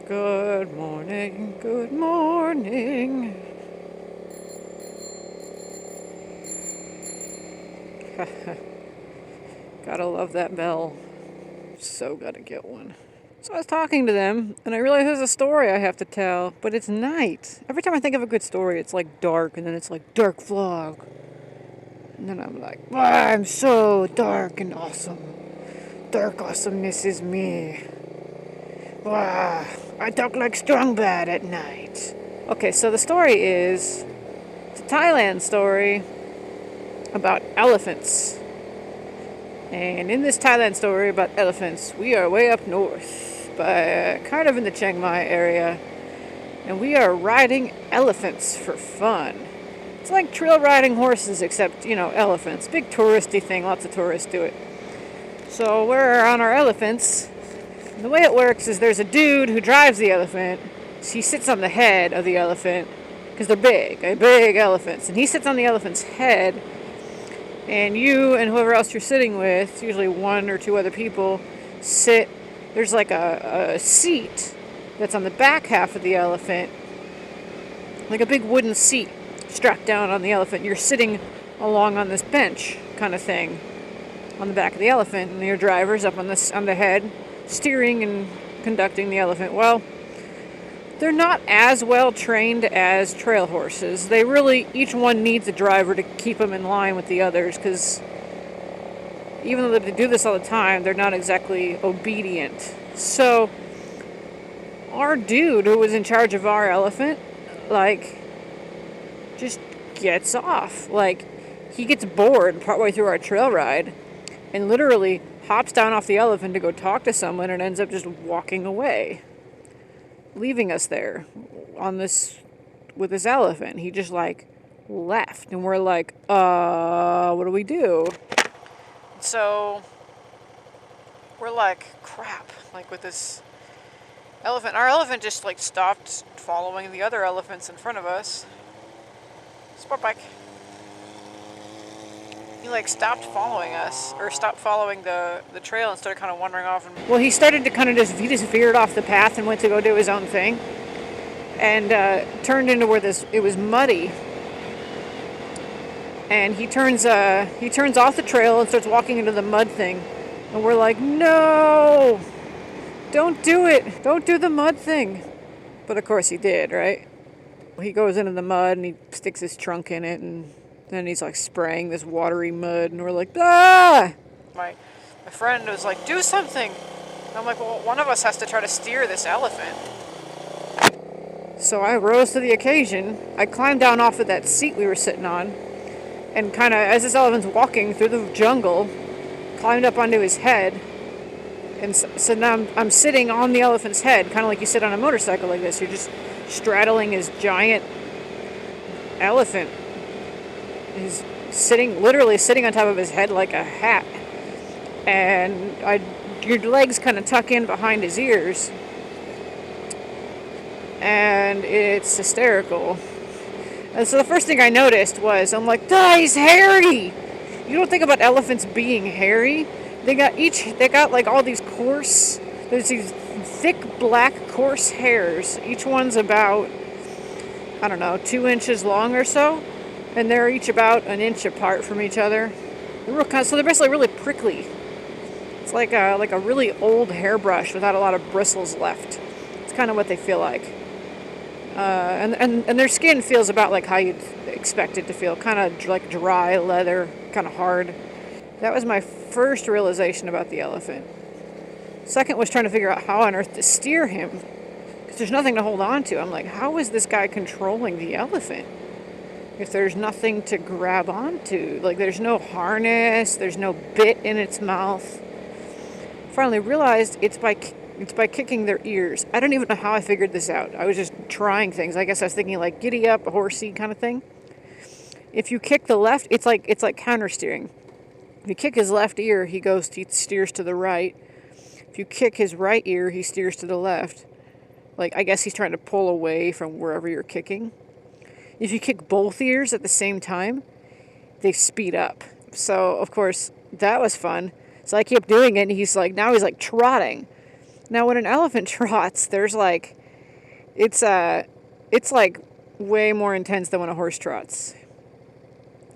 Good morning, good morning. Gotta love that bell. So gotta get one. So I was talking to them, and I realized there's a story I have to tell, but it's night. Every time I think of a good story, it's like dark, and then it's like dark vlog. And then I'm like, I'm so dark and awesome. Dark awesomeness is me. I talk like Strong Bad at night. Okay, so the story is it's a Thailand story about elephants. And in this Thailand story about elephants, we are way up north, kind of in the Chiang Mai area, and we are riding elephants for fun. It's like trail riding horses, except, elephants. Big touristy thing, lots of tourists do it. So we're on our elephants. And the way it works is there's a dude who drives the elephant. So he sits on the head of the elephant, because they're big elephants. And he sits on the elephant's head, and you and whoever else you're sitting with, usually one or two other people, sit. There's like a seat that's on the back half of the elephant, like a big wooden seat strapped down on the elephant. You're sitting along on this bench kind of thing on the back of the elephant, and your driver's up on the head, steering and conducting the elephant. Well, they're not as well trained as trail horses. They really, each one needs a driver to keep them in line with the others, because even though they do this all the time, they're not exactly obedient. So our dude who was in charge of our elephant, just gets off. He gets bored partway through our trail ride and literally hops down off the elephant to go talk to someone and ends up just walking away, leaving us there with this elephant. He just left, and we're like, what do we do? So we're like, crap, with this elephant. Our elephant just stopped following the other elephants in front of us. Sport bike. He stopped following us, or stopped following the trail, and started kind of wandering off. Well, he started to he just veered off the path and went to go do his own thing, and turned into where it was muddy. And he turns off the trail and starts walking into the mud thing, and we're like, no, don't do it, don't do the mud thing. But of course he did, right? He goes into the mud and he sticks his trunk in it, and then he's spraying this watery mud, and we're like, ah! My friend was like, do something. And I'm like, well, one of us has to try to steer this elephant. So I rose to the occasion. I climbed down off of that seat we were sitting on, and kind of, as this elephant's walking through the jungle, climbed up onto his head. And so now I'm sitting on the elephant's head, kind of like you sit on a motorcycle like this. You're just straddling his giant elephant. He's literally sitting on top of his head like a hat. And your legs kind of tuck in behind his ears. And it's hysterical. And so the first thing I noticed was, I'm like, he's hairy! You don't think about elephants being hairy. They got all these there's these thick black coarse hairs. Each one's about, 2 inches long or so. And they're each about an inch apart from each other. So they're basically really prickly. It's like a really old hairbrush without a lot of bristles left. It's kind of what they feel like. And their skin feels about like how you'd expect it to feel. Kind of like dry leather, kind of hard. That was my first realization about the elephant. Second was trying to figure out how on earth to steer him, because there's nothing to hold on to. I'm like, how is this guy controlling the elephant if there's nothing to grab onto? There's no harness, there's no bit in its mouth. Finally realized it's by kicking their ears. I don't even know how I figured this out. I was just trying things. I guess I was thinking giddy up, a horsey kind of thing. If you kick the left, it's like counter steering. If you kick his left ear, he steers to the right. If you kick his right ear, he steers to the left. I guess he's trying to pull away from wherever you're kicking. If you kick both ears at the same time, they speed up. So, of course, that was fun. So I kept doing it, and now he's trotting. Now, when an elephant trots, there's like, it's like way more intense than when a horse trots.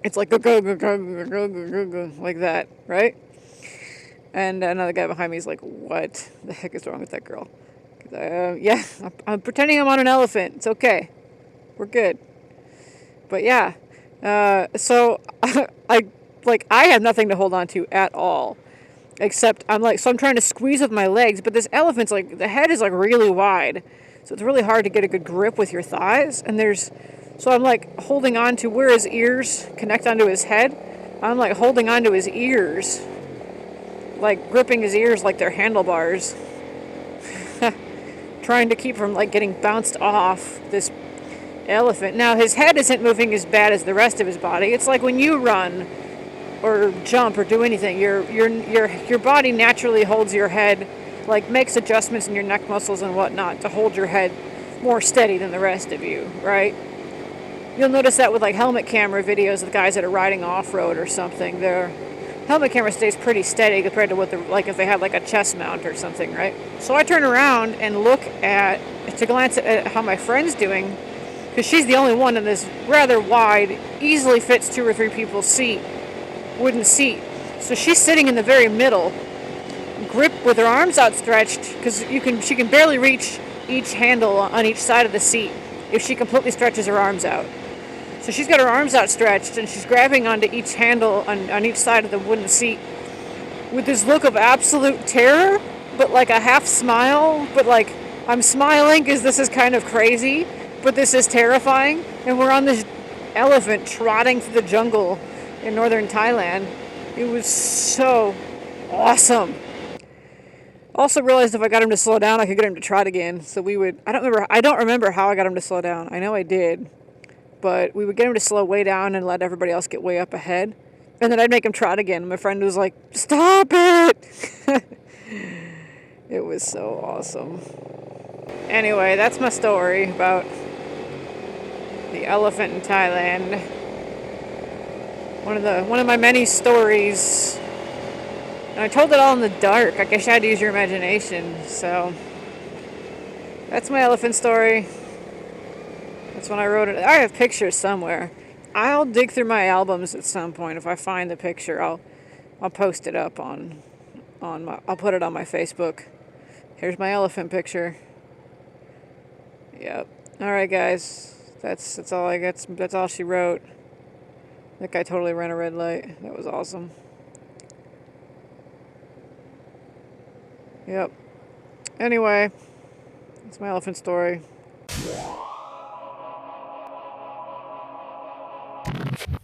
It's like go go go go go go go go like that, right? And another guy behind me is like, "What the heck is wrong with that girl?" Yeah, I'm pretending I'm on an elephant. It's okay, we're good. But yeah, so I have nothing to hold on to at all, except I'm trying to squeeze with my legs, but this elephant's like the head is like really wide, so it's really hard to get a good grip with your thighs. So I'm like holding on to where his ears connect onto his head. I'm like holding onto his ears, like gripping his ears like they're handlebars, trying to keep from like getting bounced off this elephant. Now his head isn't moving as bad as the rest of his body. It's like when you run or jump or do anything, your body naturally holds your head, like makes adjustments in your neck muscles and whatnot to hold your head more steady than the rest of you, right? You'll notice that with like helmet camera videos of guys that are riding off-road or something. Their helmet camera stays pretty steady compared to what like if they had like a chest mount or something, right? So I turn around and to glance at how my friend's doing, because she's the only one in this rather wide, easily fits 2 or 3 people's wooden seat. So she's sitting in the very middle, grip with her arms outstretched, because she can barely reach each handle on each side of the seat if she completely stretches her arms out. So she's got her arms outstretched and she's grabbing onto each handle on each side of the wooden seat with this look of absolute terror, but like a half smile, but like I'm smiling because this is kind of crazy, but this is terrifying. And we're on this elephant trotting through the jungle in northern Thailand. It was so awesome. Also realized if I got him to slow down, I could get him to trot again. So I don't remember how I got him to slow down. I know I did. But we would get him to slow way down and let everybody else get way up ahead. And then I'd make him trot again. My friend was like, "Stop it!" It was so awesome. Anyway, that's my story about the elephant in Thailand. One of my many stories. And I told it all in the dark. I guess you had to use your imagination. So that's my elephant story. That's when I wrote it. I have pictures somewhere. I'll dig through my albums at some point. If I find the picture, I'll post it up I'll put it on my Facebook. Here's my elephant picture. Yep. All right, guys. That's all I got. That's all she wrote. That guy totally ran a red light. That was awesome. Yep. Anyway, that's my elephant story.